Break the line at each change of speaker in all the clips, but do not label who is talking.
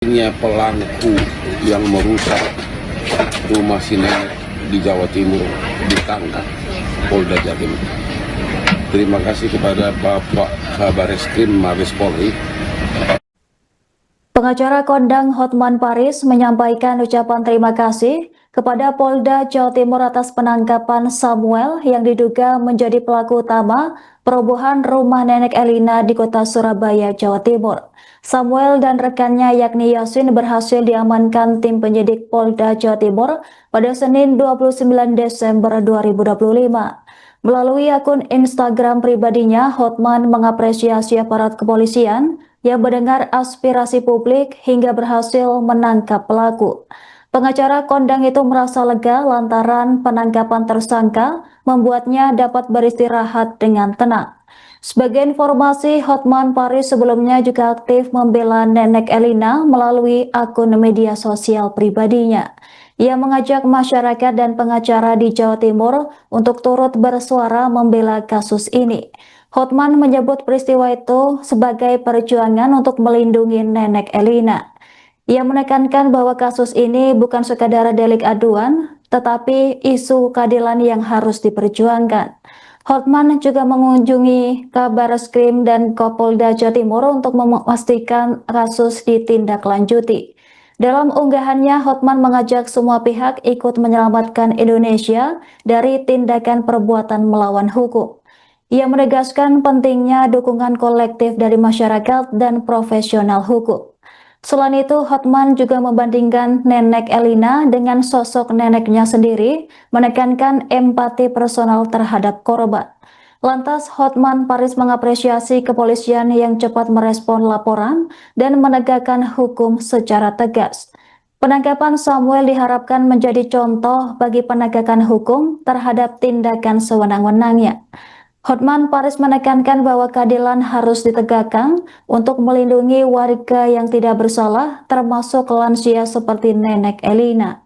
Pelaku yang merusak rumah si nenek di Jawa Timur ditangkap Polda Jatim. Terima kasih kepada Bapak Kabareskrim Mabes Polri.
Pengacara kondang Hotman Paris menyampaikan ucapan terima kasih kepada Polda Jawa Timur atas penangkapan Samuel yang diduga menjadi pelaku utama perobohan rumah nenek Elina di kota Surabaya, Jawa Timur. Samuel dan rekannya yakni Yasin berhasil diamankan tim penyidik Polda Jawa Timur pada Senin 29 Desember 2025. Melalui akun Instagram pribadinya, Hotman mengapresiasi aparat kepolisian yang mendengar aspirasi publik hingga berhasil menangkap pelaku. Pengacara kondang itu merasa lega lantaran penangkapan tersangka membuatnya dapat beristirahat dengan tenang. Sebagai informasi, Hotman Paris sebelumnya juga aktif membela nenek Elina melalui akun media sosial pribadinya. Ia mengajak masyarakat dan pengacara di Jawa Timur untuk turut bersuara membela kasus ini. Hotman menyebut peristiwa itu sebagai perjuangan untuk melindungi nenek Elina. Ia menekankan bahwa kasus ini bukan sekadar delik aduan, tetapi isu keadilan yang harus diperjuangkan. Hotman juga mengunjungi Kabareskrim dan Kapolda Jawa Timur untuk memastikan kasus ditindaklanjuti. Dalam unggahannya, Hotman mengajak semua pihak ikut menyelamatkan Indonesia dari tindakan perbuatan melawan hukum. Ia menegaskan pentingnya dukungan kolektif dari masyarakat dan profesional hukum. Selain itu, Hotman juga membandingkan nenek Elina dengan sosok neneknya sendiri, menekankan empati personal terhadap korban. Lantas, Hotman Paris mengapresiasi kepolisian yang cepat merespon laporan dan menegakkan hukum secara tegas. Penangkapan Samuel diharapkan menjadi contoh bagi penegakan hukum terhadap tindakan sewenang-wenangnya. Hotman Paris menekankan bahwa keadilan harus ditegakkan untuk melindungi warga yang tidak bersalah, termasuk lansia seperti nenek Elina.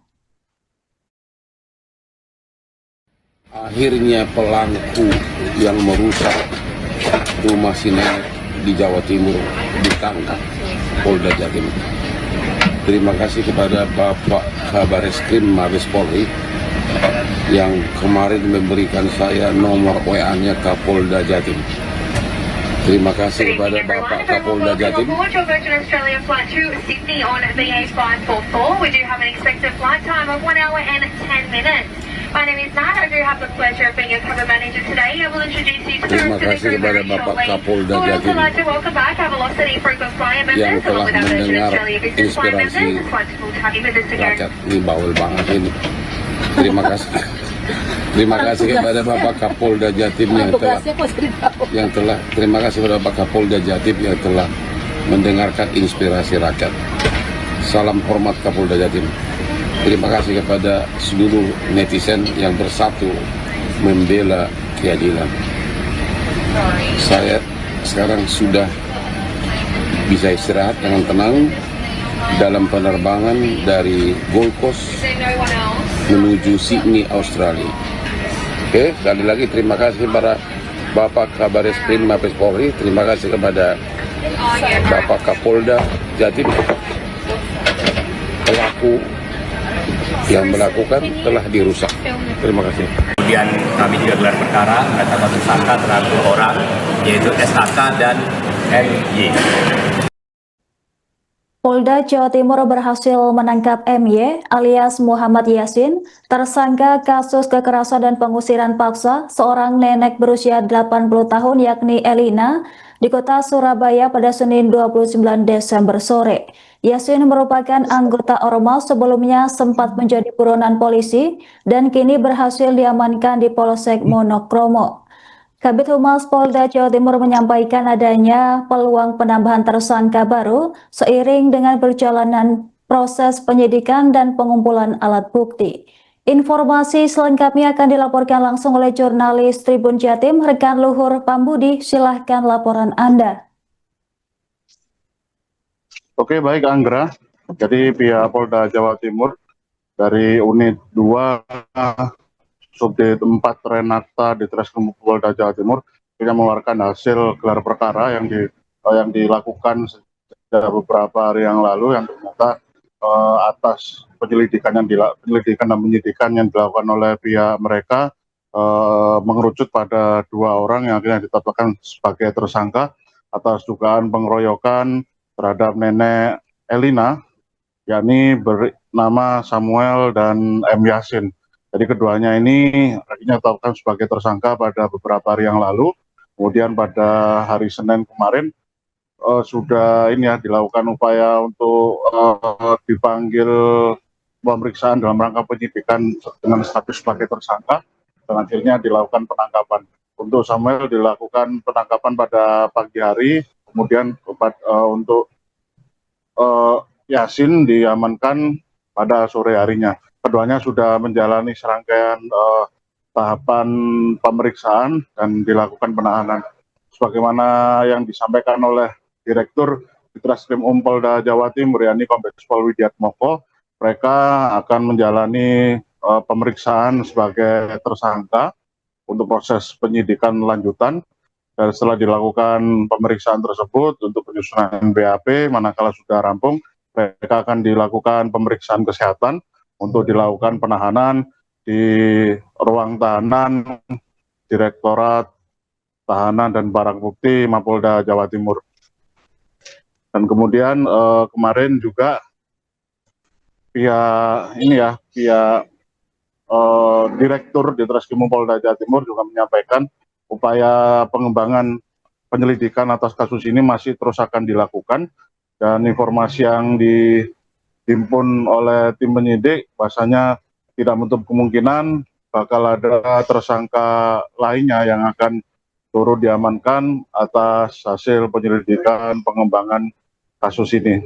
Akhirnya pelaku yang merusak rumah si nenek di Jawa Timur ditangkap Polda Jatim. Terima kasih kepada Bapak Kabareskrim Mabes Polri yang kemarin memberikan saya nomor WA-nya Kapolda Jatim. Terima kasih kepada Bapak Kapolda Jatim. Terima kasih kepada Bapak Kapolda Jatim yang telah mendengar inspirasi rakyat. Ini bawel banget ini. Terima kasih kepada Bapak Kapolda Jatim terima kasih kepada Bapak Kapolda Jatim yang telah mendengarkan inspirasi rakyat. Salam hormat Kapolda Jatim. Terima kasih kepada seluruh netizen yang bersatu membela keadilan. Saya sekarang sudah bisa istirahat dengan tenang dalam penerbangan dari Gold Coast menuju Sydney, Australia. Oke, sekali lagi terima kasih kepada Bapak Kabareskrim Mabes Polri, terima kasih kepada Bapak Kapolda Jatim. Pelaku yang melakukan telah dirusak. Terima kasih.
Kemudian kami juga gelar perkara menetapkan tersangka terhadap 2 orang, yaitu SHK dan MY.
Polda Jawa Timur berhasil menangkap MY alias Muhammad Yasin, tersangka kasus kekerasan dan pengusiran paksa seorang nenek berusia 80 tahun yakni Elina di kota Surabaya pada Senin 29 Desember sore. Yasin merupakan anggota ormas sebelumnya sempat menjadi buronan polisi dan kini berhasil diamankan di Polsek Monokromo. Kabid Humas Polda Jawa Timur menyampaikan adanya peluang penambahan tersangka baru seiring dengan perjalanan proses penyidikan dan pengumpulan alat bukti. Informasi selengkapnya akan dilaporkan langsung oleh jurnalis Tribun Jatim, rekan Luhur Pambudi. Silahkan laporan Anda.
Oke, baik Anggra. Jadi pihak Polda Jawa Timur dari unit 2 Subdit 4 Renakta di Treskrim Polda Jawa Timur tidak mengeluarkan hasil gelar perkara yang dilakukan pada beberapa hari yang lalu yang ternyata atas penyelidikan dan penyidikan yang dilakukan oleh pihak mereka mengerucut pada 2 orang yang akhirnya ditetapkan sebagai tersangka atas dugaan pengeroyokan terhadap nenek Elina, yakni bernama Samuel dan M. Yasin. Jadi keduanya ini akhirnya ditetapkan sebagai tersangka pada beberapa hari yang lalu. Kemudian pada hari Senin kemarin sudah dilakukan upaya untuk dipanggil pemeriksaan dalam rangka penyidikan dengan status sebagai tersangka, dan akhirnya dilakukan penangkapan. Untuk Samuel dilakukan penangkapan pada pagi hari, kemudian untuk Yasin diamankan pada sore harinya. Keduanya sudah menjalani serangkaian tahapan pemeriksaan dan dilakukan penahanan. Sebagaimana yang disampaikan oleh Direktur Ditreskrim Polda Jawa Timur, yakni Kombes Pol Widiatmoko, mereka akan menjalani pemeriksaan sebagai tersangka untuk proses penyidikan lanjutan. Dan setelah dilakukan pemeriksaan tersebut untuk penyusunan BAP, manakala sudah rampung, mereka akan dilakukan pemeriksaan kesehatan untuk dilakukan penahanan di ruang tahanan Direktorat Tahanan dan Barang Bukti Mapolda Jawa Timur. Dan kemudian kemarin juga pihak Direktur Ditreskrim Polda Jawa Timur juga menyampaikan upaya pengembangan penyelidikan atas kasus ini masih terus akan dilakukan, dan informasi yang dihimpun oleh tim penyidik bahwasanya tidak menutup kemungkinan bakal ada tersangka lainnya yang akan turut diamankan atas hasil penyelidikan pengembangan kasus ini.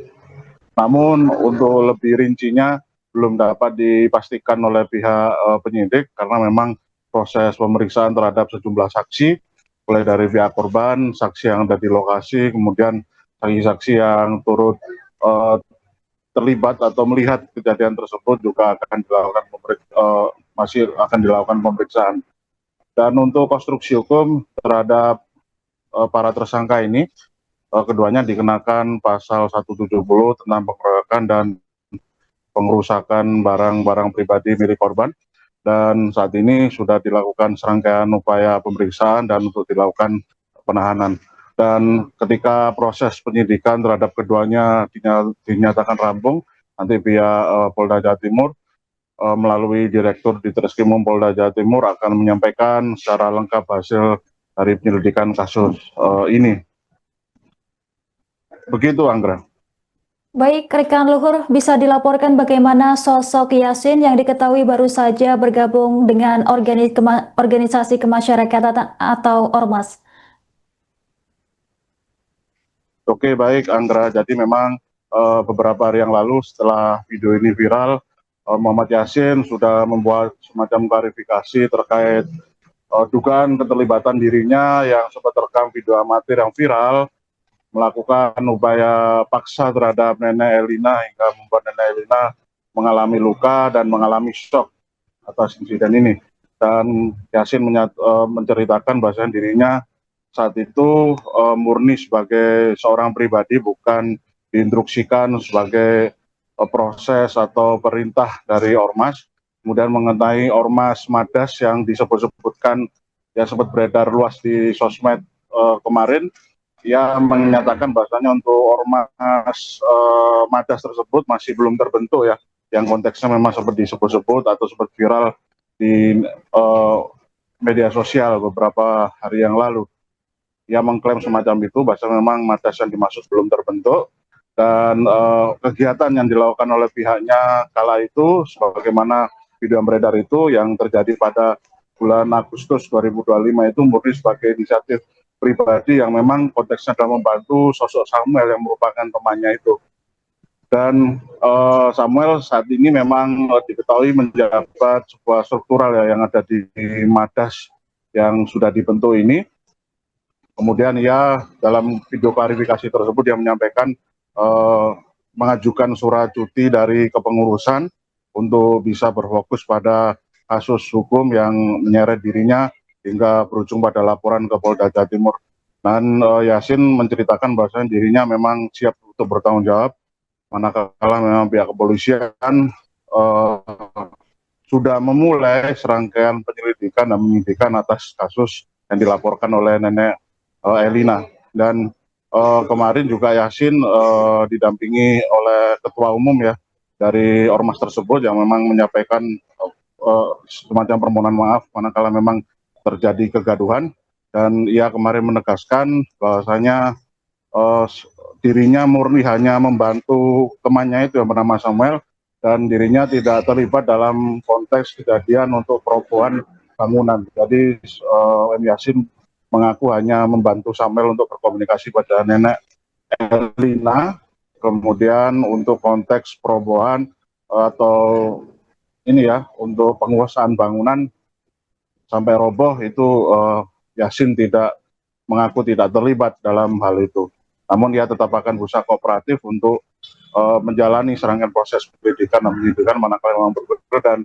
Namun untuk lebih rincinya belum dapat dipastikan oleh pihak penyidik karena memang proses pemeriksaan terhadap sejumlah saksi, mulai dari pihak korban, saksi yang ada di lokasi, kemudian saksi-saksi yang turut terlibat atau melihat kejadian tersebut juga akan dilakukan pemeriksaan. Dan untuk konstruksi hukum terhadap para tersangka ini, keduanya dikenakan pasal 170 tentang pengeroyokan dan pengerusakan barang-barang pribadi milik korban. Dan saat ini sudah dilakukan serangkaian upaya pemeriksaan dan untuk dilakukan penahanan. Dan ketika proses penyidikan terhadap keduanya dinyatakan rampung, nanti pihak Polda Jawa Timur melalui Direktur Ditreskrim Polda Jawa Timur akan menyampaikan secara lengkap hasil dari penyelidikan kasus ini. Begitu, Anggra.
Baik, rekan Luhur, bisa dilaporkan bagaimana sosok Yasin yang diketahui baru saja bergabung dengan organisasi kemasyarakatan atau Ormas?
Oke, baik, Anggra. Jadi memang beberapa hari yang lalu setelah video ini viral, Muhammad Yasin sudah membuat semacam klarifikasi terkait dugaan keterlibatan dirinya yang sempat terekam video amatir yang viral, melakukan upaya paksa terhadap nenek Elina hingga membuat nenek Elina mengalami luka dan mengalami shock atas insiden ini. Dan Yasin menceritakan bahwa dirinya saat itu murni sebagai seorang pribadi, bukan diinstruksikan sebagai proses atau perintah dari Ormas. Kemudian mengenai Ormas Madas yang disebut-sebutkan yang sempat beredar luas di sosmed kemarin, ia menyatakan bahwasanya untuk Ormas Madas tersebut masih belum terbentuk ya, yang konteksnya memang seperti disebut-sebut atau sempat viral di media sosial beberapa hari yang lalu. Ia mengklaim semacam itu, bahwa memang Madas yang dimaksud belum terbentuk, dan kegiatan yang dilakukan oleh pihaknya kala itu, sebagaimana video yang beredar itu yang terjadi pada bulan Agustus 2025 itu murni sebagai inisiatif pribadi yang memang konteksnya adalah membantu sosok Samuel yang merupakan temannya itu. Dan Samuel saat ini memang diketahui menjabat sebuah struktural ya yang ada di Madas yang sudah dibentuk ini. Kemudian ia dalam video klarifikasi tersebut dia menyampaikan mengajukan surat cuti dari kepengurusan untuk bisa berfokus pada kasus hukum yang menyeret dirinya hingga berujung pada laporan ke Polda Jawa Timur. Dan Yasin menceritakan bahwasanya dirinya memang siap untuk bertanggung jawab, manakala memang pihak kepolisian sudah memulai serangkaian penyelidikan dan penyidikan atas kasus yang dilaporkan oleh nenek Elina. Dan kemarin juga Yasin didampingi oleh ketua umum ya dari ormas tersebut yang memang menyampaikan semacam permohonan maaf manakala memang terjadi kegaduhan, dan ia kemarin menegaskan bahwasanya dirinya murni hanya membantu temannya itu yang bernama Samuel, dan dirinya tidak terlibat dalam konteks kejadian untuk perobohan bangunan. Jadi M. Yasin mengaku hanya membantu Samuel untuk berkomunikasi pada nenek Elina, kemudian untuk konteks perobohan atau ini ya untuk penguasaan bangunan sampai roboh itu Yasin tidak mengaku tidak terlibat dalam hal itu. Namun ia tetap akan berusaha kooperatif untuk menjalani serangkaian proses penyelidikan dan penyidikan manakala memang bergulir, dan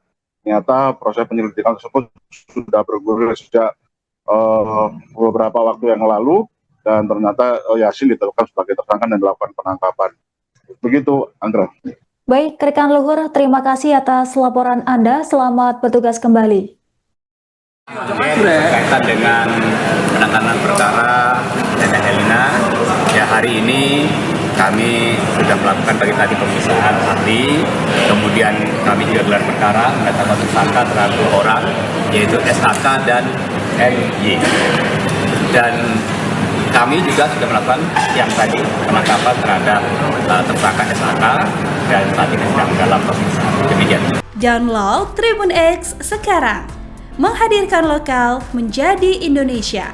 ternyata proses penyelidikan tersebut sudah bergulir sejak beberapa waktu yang lalu, dan ternyata Yasin ditetapkan sebagai tersangka dan dilakukan penangkapan. Begitu, Andra.
Baik, rekan Luhur, terima kasih atas laporan Anda. Selamat bertugas kembali.
Berkaitan dengan penanganan perkara nenek Elina, ya hari ini kami sudah melakukan pagi tadi pemeriksaan ahli, kemudian kami juga gelar perkara menetapkan tersangka terhadap 2 orang, yaitu SAK dan MY. Dan kami juga sudah melakukan yang tadi penangkapan terhadap tersangka SAK, dan saat ini sedang dalam pemeriksaan. Demikian.
Download Tribun X sekarang, menghadirkan lokal menjadi Indonesia.